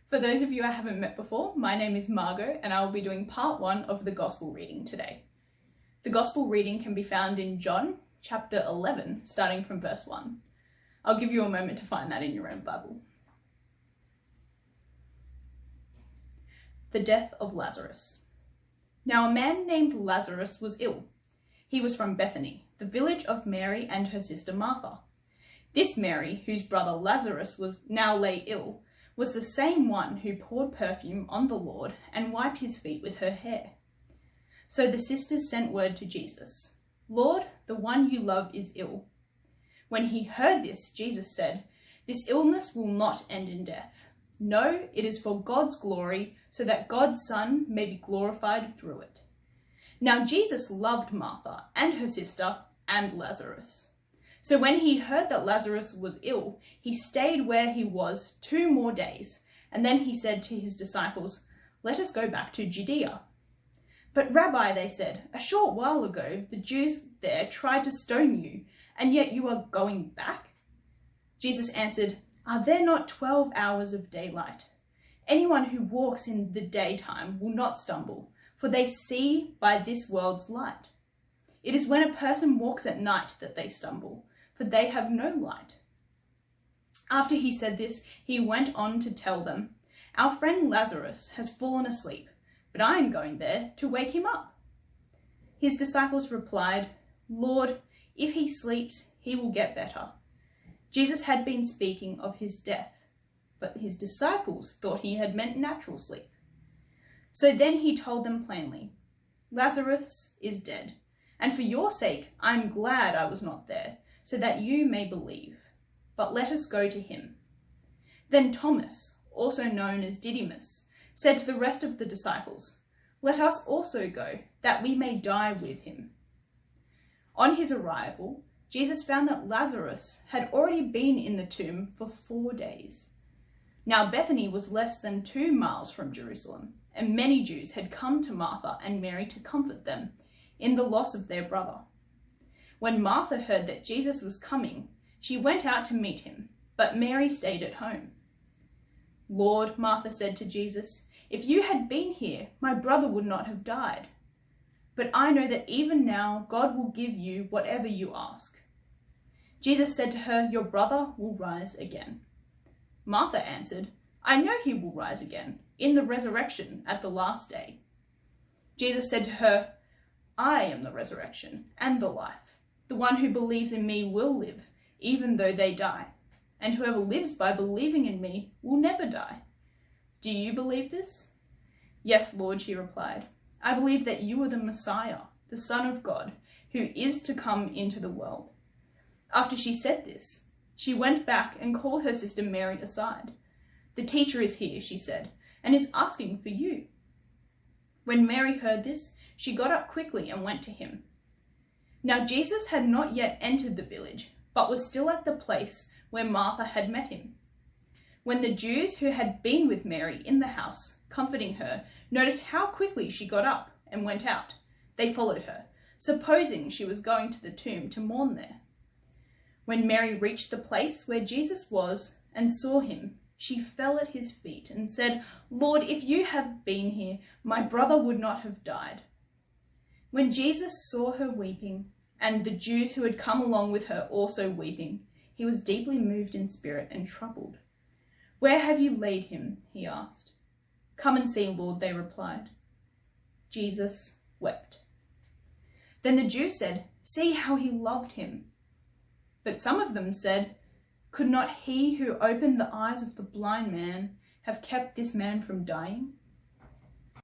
For those of you I haven't met before, my name is Margot and I will be doing part 1 of the Gospel reading today. The Gospel reading can be found in John chapter 11, starting from verse 1. I'll give you a moment to find that in your own Bible. The death of Lazarus. Now a man named Lazarus was ill. He was from Bethany, the village of Mary and her sister Martha. This Mary, whose brother Lazarus was now lay ill, was the same one who poured perfume on the Lord and wiped his feet with her hair. So the sisters sent word to Jesus, "Lord, the one you love is ill." When he heard this, Jesus said, "This illness will not end in death. No, it is for God's glory, so that God's Son may be glorified through it." Now Jesus loved Martha and her sister and Lazarus. So when he heard that Lazarus was ill, he stayed where he was 2 more days, and then he said to his disciples, "Let us go back to Judea." "But Rabbi," they said, "a short while ago the Jews there tried to stone you, and yet you are going back?" Jesus answered, "Are there not 12 hours of daylight? Anyone who walks in the daytime will not stumble, for they see by this world's light. It is when a person walks at night that they stumble, for they have no light." After he said this, he went on to tell them, "Our friend Lazarus has fallen asleep, but I am going there to wake him up." His disciples replied, "Lord, if he sleeps, he will get better." Jesus had been speaking of his death, but his disciples thought he had meant natural sleep. So then he told them plainly, "Lazarus is dead, and for your sake I am glad I was not there, so that you may believe. But let us go to him." Then Thomas, also known as Didymus, said to the rest of the disciples, "Let us also go, that we may die with him." On his arrival, Jesus found that Lazarus had already been in the tomb for 4 days. Now Bethany was less than 2 miles from Jerusalem, and many Jews had come to Martha and Mary to comfort them in the loss of their brother. When Martha heard that Jesus was coming, she went out to meet him, but Mary stayed at home. "Lord," Martha said to Jesus, "if you had been here, my brother would not have died. But I know that even now God will give you whatever you ask." Jesus said to her, "Your brother will rise again." Martha answered, "I know he will rise again, in the resurrection at the last day." Jesus said to her, "I am the resurrection and the life. The one who believes in me will live, even though they die. And whoever lives by believing in me will never die. Do you believe this?" "Yes, Lord," she replied. "I believe that you are the Messiah, the Son of God, who is to come into the world." After she said this, she went back and called her sister Mary aside. "The teacher is here," she said, "and is asking for you." When Mary heard this, she got up quickly and went to him. Now Jesus had not yet entered the village, but was still at the place where Martha had met him. When the Jews who had been with Mary in the house, comforting her, noticed how quickly she got up and went out, they followed her, supposing she was going to the tomb to mourn there. When Mary reached the place where Jesus was and saw him, she fell at his feet and said, "Lord, if you had been here, my brother would not have died." When Jesus saw her weeping, and the Jews who had come along with her also weeping, he was deeply moved in spirit and troubled. "Where have you laid him?" he asked. "Come and see, Lord," they replied. Jesus wept. Then the Jews said, "See how he loved him." But some of them said, "Could not he who opened the eyes of the blind man have kept this man from dying?"